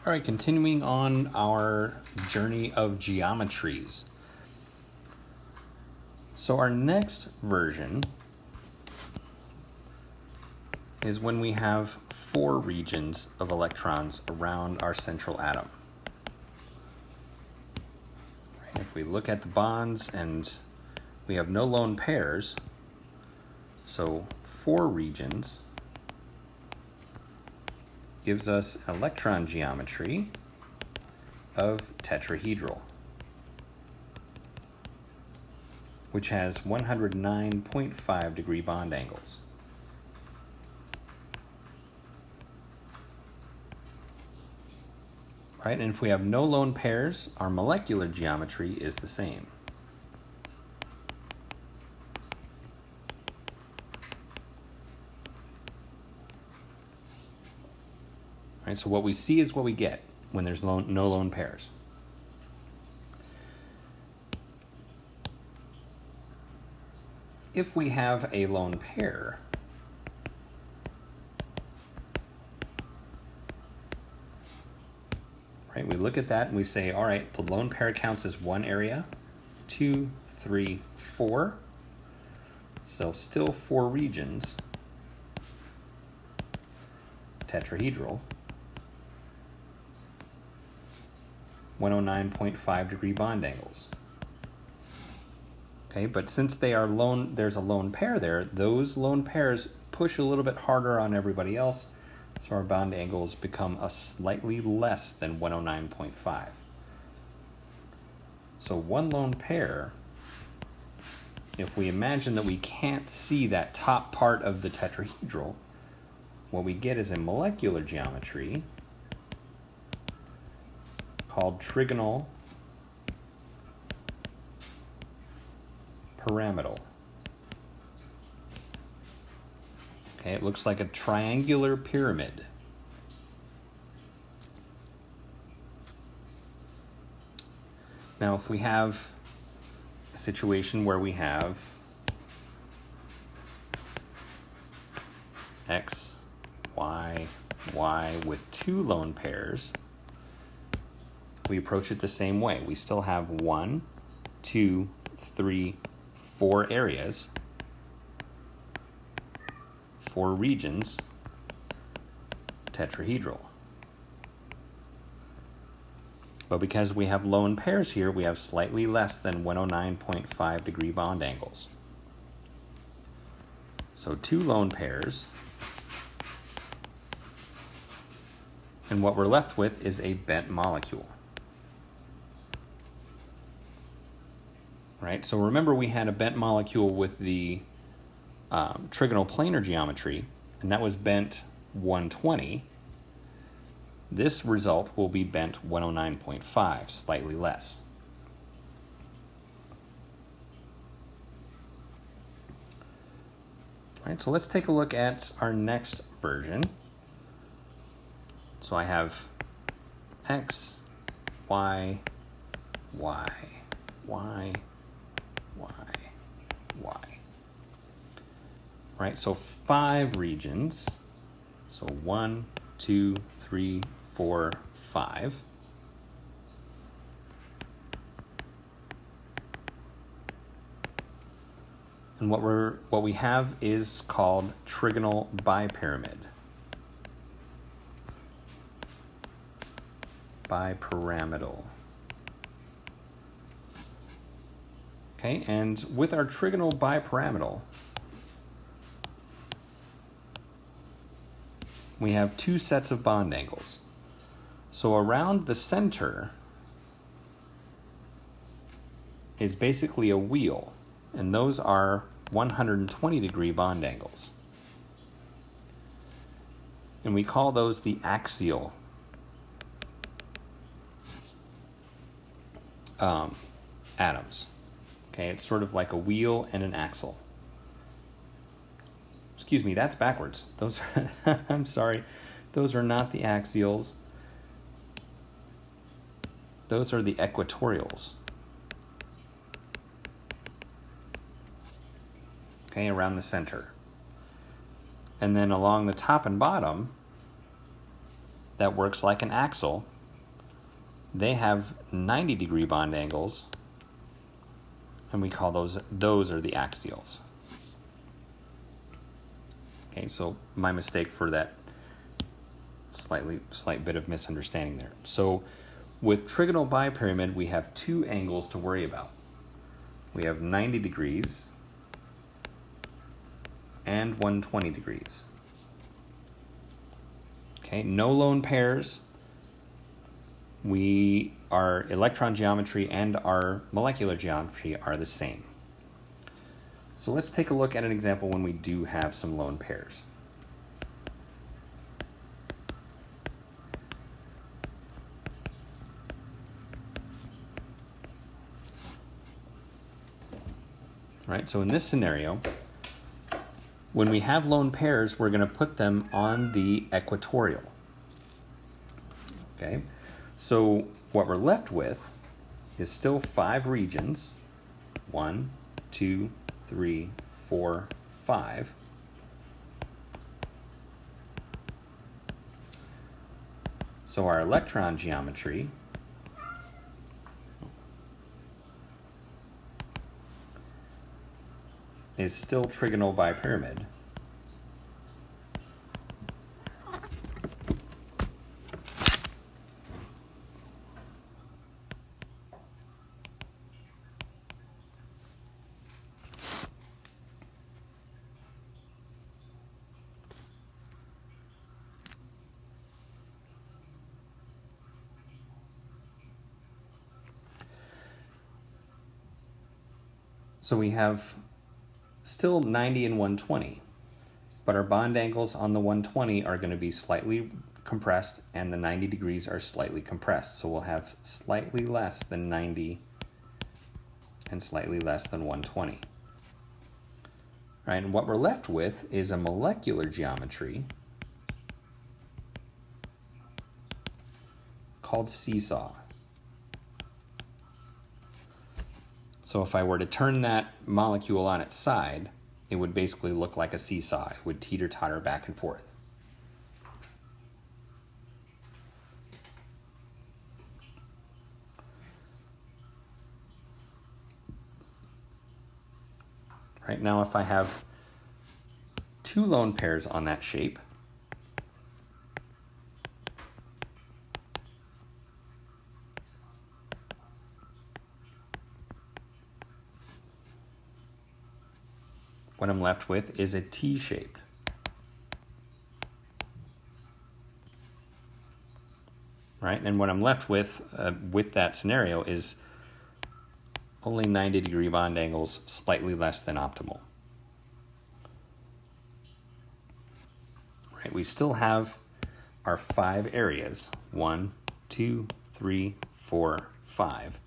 All right, continuing on our journey of geometries. So our next version is when we have 4 regions of electrons around our central atom. If we look at the bonds and we have no lone pairs, so 4 regions gives us an electron geometry of tetrahedral, which has 109.5 degree bond angles. Right, and if we have no lone pairs, our molecular geometry is the same. Right, so what we see is what we get when there's no lone pairs. If we have a lone pair, right, we look at that and we say, all right, the lone pair counts as one area, 2, 3, 4. So still 4 regions, tetrahedral, 109.5 degree bond angles. Okay, but since they are there's a lone pair there, those lone pairs push a little bit harder on everybody else, so our bond angles become a slightly less than 109.5. So one lone pair, if we imagine that we can't see that top part of the tetrahedral, what we get is a molecular geometry called trigonal pyramidal. Okay, it looks like a triangular pyramid. Now, if we have a situation where we have X, Y, Y with 2 lone pairs, we approach it the same way. We still have 1, 2, 3, 4 areas, 4 regions, tetrahedral. But because we have lone pairs here, we have slightly less than 109.5 degree bond angles. So 2 lone pairs, and what we're left with is a bent molecule. Right, so remember we had a bent molecule with the trigonal planar geometry, and that was bent 120. This result will be bent 109.5, slightly less. All right, so let's take a look at our next version. So I have X, Y, Y, Y, Y, Y. Right, so 5 regions. So 1, 2, 3, 4, 5. And what we have is called trigonal bipyramid. Bipyramidal. Okay, and with our trigonal bipyramidal, we have 2 sets of bond angles. So around the center is basically a wheel, and those are 120 degree bond angles. And we call those the axial atoms. Okay, it's sort of like a wheel and an axle. Excuse me, that's backwards. Those are, I'm sorry, those are not the axials. Those are the equatorials. Okay, around the center. And then along the top and bottom, that works like an axle, they have 90-degree bond angles, and we call those are the axials. Okay, so my mistake for that slight bit of misunderstanding there. So with trigonal bipyramid, we have two angles to worry about. We have 90 degrees and 120 degrees. Okay, no lone pairs. Our electron geometry and our molecular geometry are the same. So let's take a look at an example when we do have some lone pairs. Right, so in this scenario, when we have lone pairs, we're going to put them on the equatorial. Okay, so what we're left with is still 5 regions. 1, 2, 3, 4, 5. So our electron geometry is still trigonal bipyramid. So we have still 90 and 120, but our bond angles on the 120 are going to be slightly compressed and the 90 degrees are slightly compressed. So we'll have slightly less than 90 and slightly less than 120. Right, and what we're left with is a molecular geometry called seesaw. So if I were to turn that molecule on its side, it would basically look like a seesaw. It would teeter-totter back and forth. Right now, if I have 2 lone pairs on that shape, what I'm left with is a T shape. Right, and what I'm left with that scenario is only 90-degree bond angles, slightly less than optimal. Right, we still have our 5 areas, 1, 2, 3, 4, 5.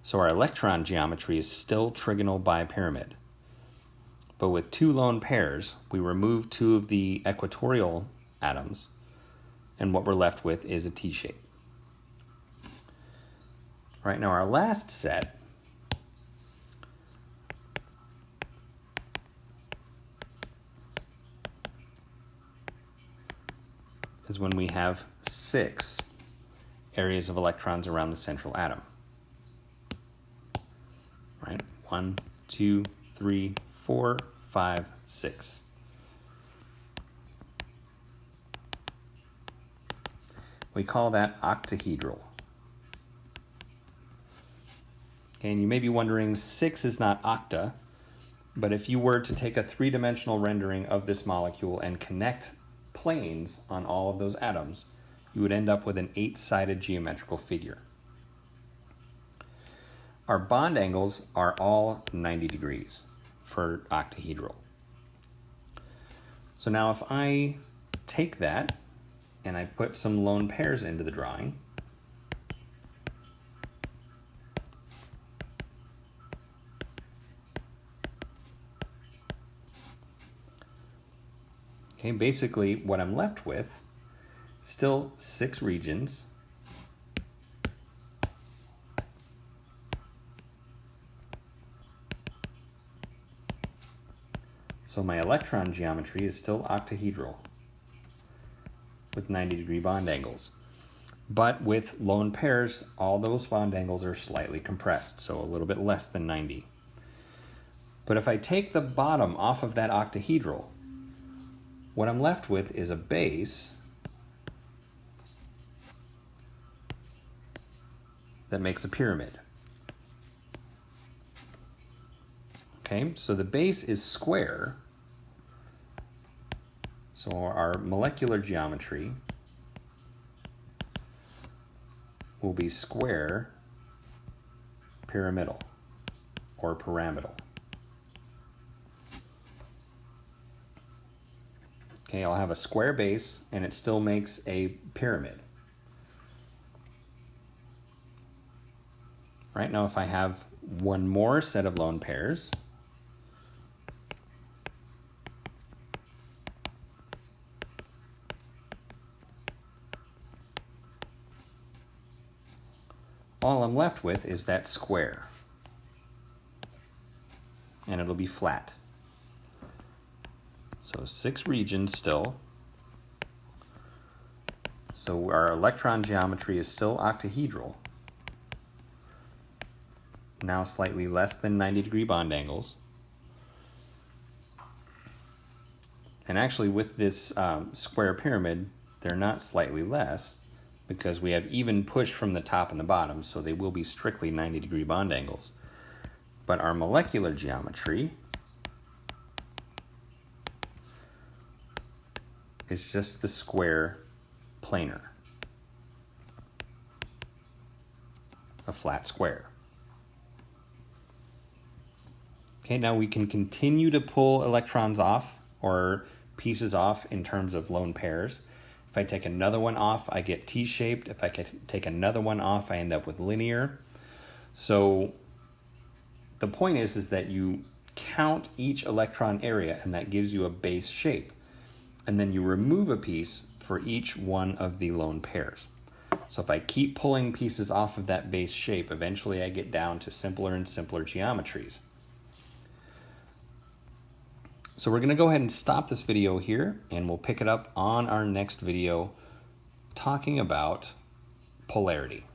So our electron geometry is still trigonal bipyramid. But with 2 lone pairs, we remove 2 of the equatorial atoms, and what we're left with is a T shape. Right, now our last set is when we have 6 areas of electrons around the central atom. Right, 1, 2, 3, 4, 5, 6. We call that octahedral. Okay, and you may be wondering, 6 is not octa, but if you were to take a 3-dimensional rendering of this molecule and connect planes on all of those atoms, you would end up with an 8-sided geometrical figure. Our bond angles are all 90 degrees for octahedral. So now if I take that and I put some lone pairs into the drawing, okay, basically what I'm left with, still 6 regions, so my electron geometry is still octahedral. with 90-degree bond angles. But with lone pairs, all those bond angles are slightly compressed, so a little bit less than 90. But if I take the bottom off of that octahedral, what I'm left with is a base that makes a pyramid. Okay, so the base is square, so our molecular geometry will be square pyramidal or pyramidal. Okay, I'll have a square base and it still makes a pyramid. Right now, if I have one more set of lone pairs, all I'm left with is that square, and it'll be flat. So 6 regions still. So our electron geometry is still octahedral, now slightly less than 90-degree bond angles. And actually with this square pyramid, they're not slightly less, because we have even push from the top and the bottom, so they will be strictly 90-degree bond angles. But our molecular geometry is just the square planar, a flat square. Okay, now we can continue to pull electrons off or pieces off in terms of lone pairs. If I take another one off, I get T-shaped. If I take another one off, I end up with linear. So the point is that you count each electron area, and that gives you a base shape. And then you remove a piece for each one of the lone pairs. So if I keep pulling pieces off of that base shape, eventually I get down to simpler and simpler geometries. So we're going to go ahead and stop this video here, and we'll pick it up on our next video talking about polarity.